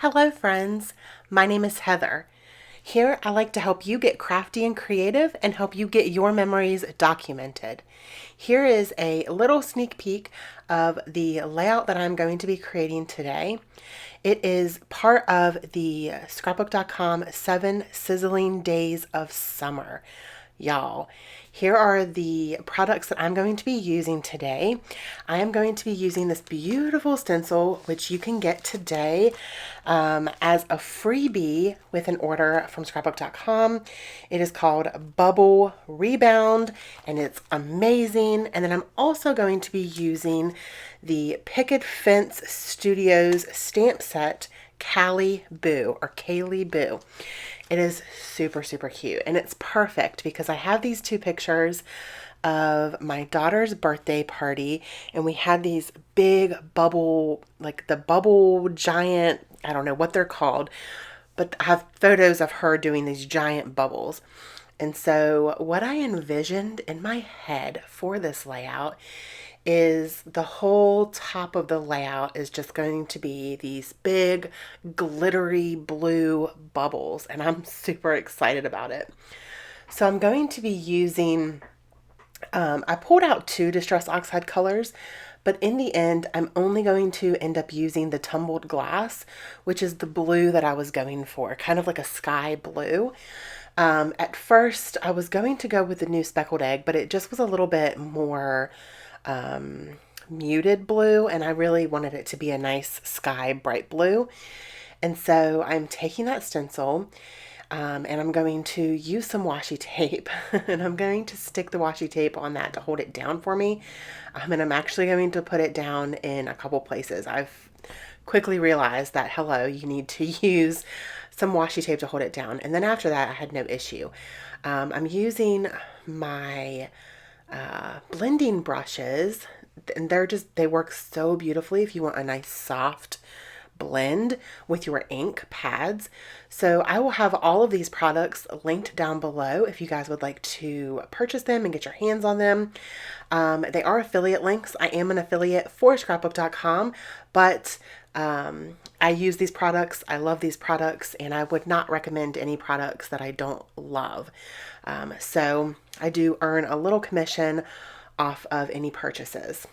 Hello friends, my name is Heather. Here I like to help you get crafty and creative and help you get your memories documented. Here is a little sneak peek of the layout that I'm going to be creating today. It is part of the Scrapbook.com 7 Sizzling Days of Summer. Y'all, here are the products that I'm going to be using today. I am going to be using this beautiful stencil, which you can get today as a freebie with an order from scrapbook.com. It is called Bubble Rebound, and it's amazing. And then I'm also going to be using the Picket Fence Studios stamp set Cali Boo or Kaylee Boo. It is super, super cute, and it's perfect because I have these two pictures of my daughter's birthday party, and we had these big bubble, like the bubble giant, I don't know what they're called, but I have photos of her doing these giant bubbles. And so, what I envisioned in my head for this layout is the whole top of the layout is just going to be these big glittery blue bubbles, and I'm super excited about it. So I'm going to be using, I pulled out two Distress Oxide colors, but in the end, I'm only going to end up using the Tumbled Glass, which is the blue that I was going for, kind of like a sky blue. At first, I was going to go with the new Speckled Egg, but it just was a little bit more muted blue, and I really wanted it to be a nice sky bright blue. And so I'm taking that stencil and I'm going to use some washi tape and I'm going to stick the washi tape on that to hold it down for me. And I'm actually going to put it down in a couple places. I've quickly realized that, hello, you need to use some washi tape to hold it down. And then after that, I had no issue. I'm using my blending brushes, and they work so beautifully if you want a nice soft blend with your ink pads. So I will have all of these products linked down below if you guys would like to purchase them and get your hands on them. They are affiliate links. I am an affiliate for scrapbook.com, but I use these products. I love these products, and I would not recommend any products that I don't love. So I do earn a little commission off of any purchases.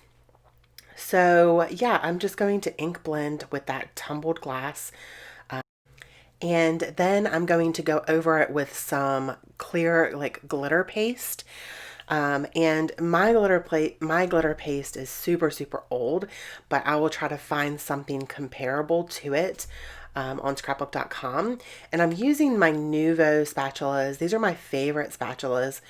So yeah, I'm just going to ink blend with that tumbled glass. And then I'm going to go over it with some clear like glitter paste. And my glitter paste is super, super old, but I will try to find something comparable to it on scrapbook.com. And I'm using my Nuvo spatulas. These are my favorite spatulas.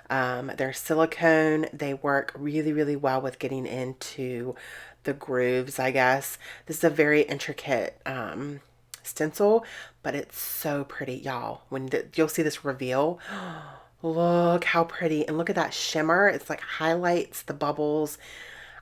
They're silicone. They work really, really well with getting into the grooves, I guess. This is a very intricate stencil, but it's so pretty, y'all. You'll see this reveal. Look how pretty. And look at that shimmer. It's like highlights the bubbles.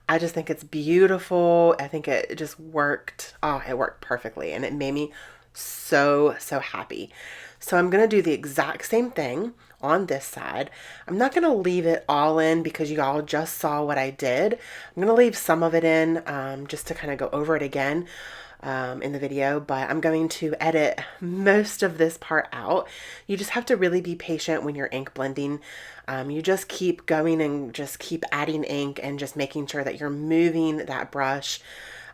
I just think it's beautiful. I think it just worked. Oh, it worked perfectly. And it made me so, so happy. So I'm going to do the exact same thing on this side. I'm not going to leave it all in because you all just saw what I did. I'm going to leave some of it in just to kind of go over it again in the video, but I'm going to edit most of this part out. You just have to really be patient when you're ink blending. You just keep going and just keep adding ink and just making sure that you're moving that brush.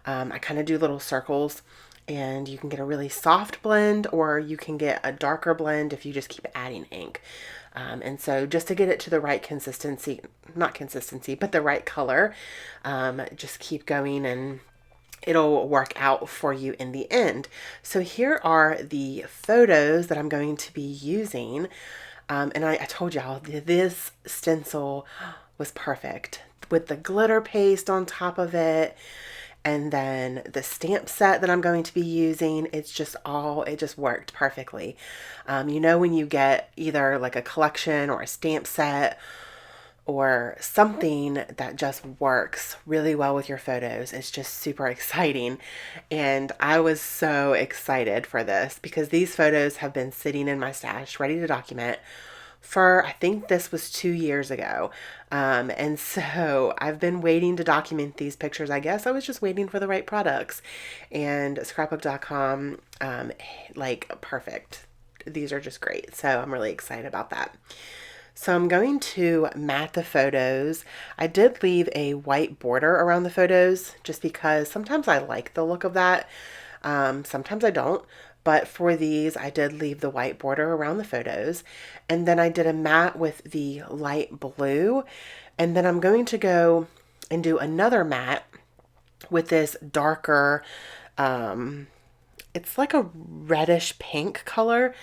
I kind of do little circles, and you can get a really soft blend or you can get a darker blend if you just keep adding ink. And so just to get it to the right consistency, not consistency, but the right color, just keep going and it'll work out for you in the end. So here are the photos that I'm going to be using. And I told y'all this stencil was perfect with the glitter paste on top of it. And then the stamp set that I'm going to be using, it just worked perfectly. You know, when you get either like a collection or a stamp set or something that just works really well with your photos, it's just super exciting. And I was so excited for this because these photos have been sitting in my stash ready to document for, I think this was 2 years ago. And so I've been waiting to document these pictures. I guess I was just waiting for the right products. And scrapbook.com, like perfect. These are just great. So I'm really excited about that. So I'm going to mat the photos. I did leave a white border around the photos just because sometimes I like the look of that. Sometimes I don't. But for these, I did leave the white border around the photos. And then I did a mat with the light blue. And then I'm going to go and do another mat with this darker, it's like a reddish pink color.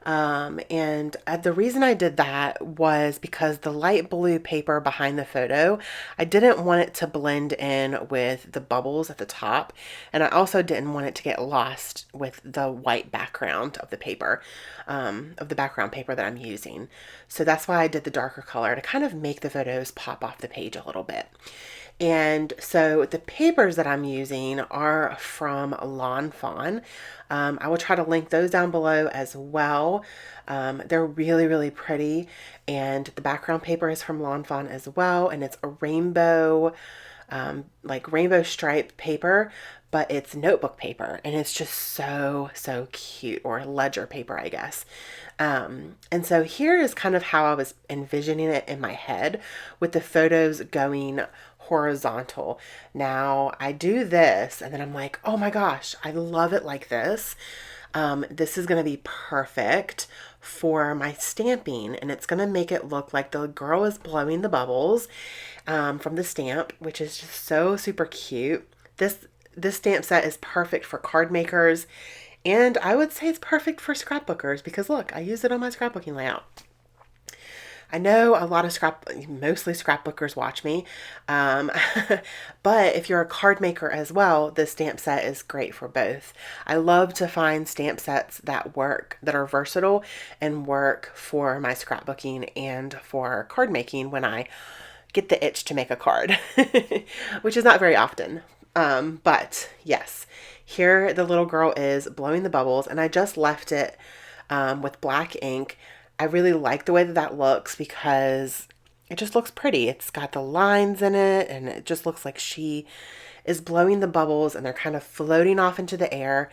And the reason I did that was because the light blue paper behind the photo, I didn't want it to blend in with the bubbles at the top. And I also didn't want it to get lost with the white background of the paper, of the background paper that I'm using. So that's why I did the darker color to kind of make the photos pop off the page a little bit. And so the papers that I'm using are from Lawn Fawn. I will try to link those down below as well. They're really, really pretty. And the background paper is from Lawn Fawn as well. And it's a rainbow, like rainbow stripe paper, but it's notebook paper. And it's just so, so cute, or ledger paper, I guess. And so here is kind of how I was envisioning it in my head with the photos going horizontal. Now I do this and then I'm like, oh my gosh, I love it like this. This is going to be perfect for my stamping, and it's going to make it look like the girl is blowing the bubbles from the stamp, which is just so super cute. This stamp set is perfect for card makers, and I would say it's perfect for scrapbookers because look, I use it on my scrapbooking layout. I know a lot of mostly scrapbookers watch me, but if you're a card maker as well, this stamp set is great for both. I love to find stamp sets that work, that are versatile and work for my scrapbooking and for card making when I get the itch to make a card, which is not very often. But yes, here the little girl is blowing the bubbles, and I just left it with black ink. I really like the way that that looks because it just looks pretty. It's got the lines in it, and it just looks like she is blowing the bubbles and they're kind of floating off into the air.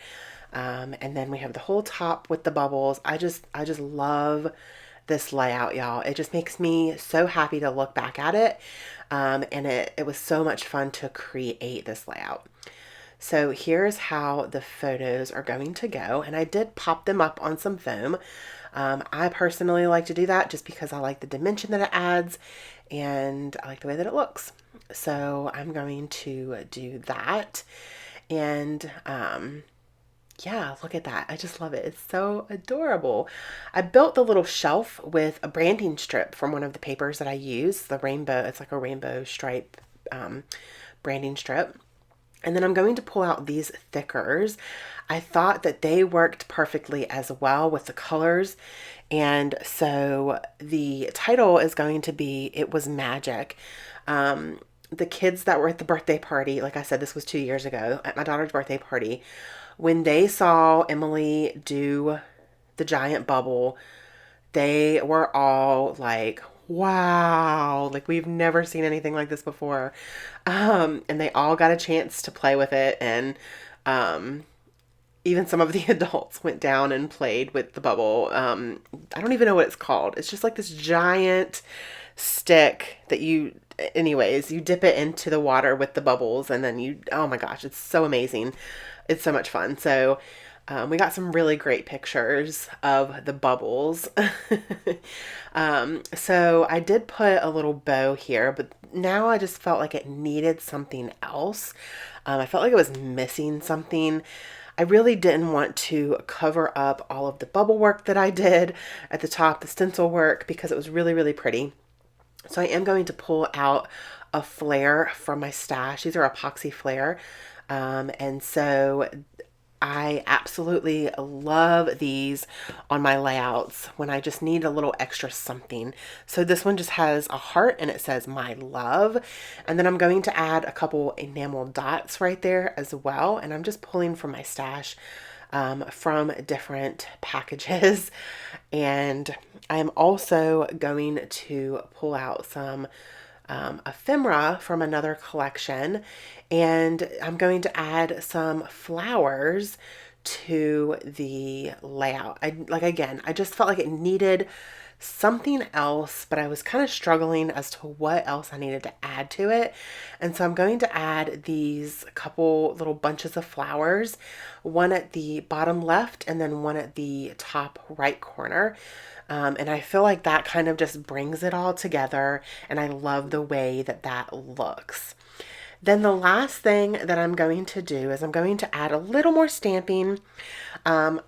And then we have the whole top with the bubbles. I just love this layout, y'all. It just makes me so happy to look back at it. And it was so much fun to create this layout. So here's how the photos are going to go. And I did pop them up on some foam. I personally like to do that just because I like the dimension that it adds and I like the way that it looks. So I'm going to do that. And yeah, look at that. I just love it. It's so adorable. I built the little shelf with a branding strip from one of the papers that I use, the rainbow. It's like a rainbow stripe branding strip. And then I'm going to pull out these thickers. I thought that they worked perfectly as well with the colors. And so the title is going to be It Was Magic. The kids that were at the birthday party, like I said, this was 2 years ago, at my daughter's birthday party, when they saw Emily do the giant bubble, they were all like, wow, like we've never seen anything like this before. And they all got a chance to play with it. And even some of the adults went down and played with the bubble. I don't even know what it's called. It's just like this giant stick that anyways, you dip it into the water with the bubbles and then oh my gosh, it's so amazing. It's so much fun. So we got some really great pictures of the bubbles. So I did put a little bow here, but now I just felt like it needed something else. I felt like it was missing something. I really didn't want to cover up all of the bubble work that I did at the top, the stencil work, because it was really, really pretty. So I am going to pull out a flare from my stash. These are epoxy flare. And so I absolutely love these on my layouts when I just need a little extra something. So this one just has a heart and it says my love. And then I'm going to add a couple enamel dots right there as well. And I'm just pulling from my stash from different packages. And I'm also going to pull out some ephemera from another collection, and I'm going to add some flowers to the layout. I just felt like it needed something else, but I was kind of struggling as to what else I needed to add to it. And so I'm going to add these couple little bunches of flowers, one at the bottom left and then one at the top right corner. And I feel like that kind of just brings it all together, and I love the way that that looks. Then the last thing that I'm going to do is I'm going to add a little more stamping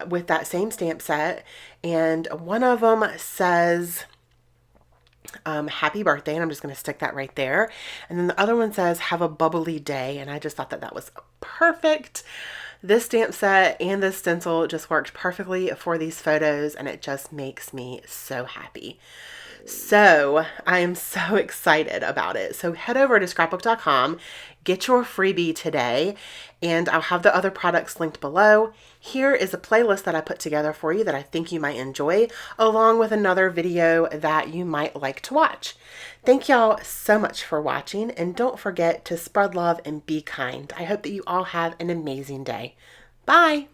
with that same stamp set. And one of them says happy birthday, and I'm just going to stick that right there. And then the other one says have a bubbly day, and I just thought that that was perfect. This stamp set and this stencil just worked perfectly for these photos, and it just makes me so happy. So I am so excited about it. So head over to scrapbook.com, get your freebie today, and I'll have the other products linked below. Here is a playlist that I put together for you that I think you might enjoy, along with another video that you might like to watch. Thank y'all so much for watching, and don't forget to spread love and be kind. I hope that you all have an amazing day. Bye!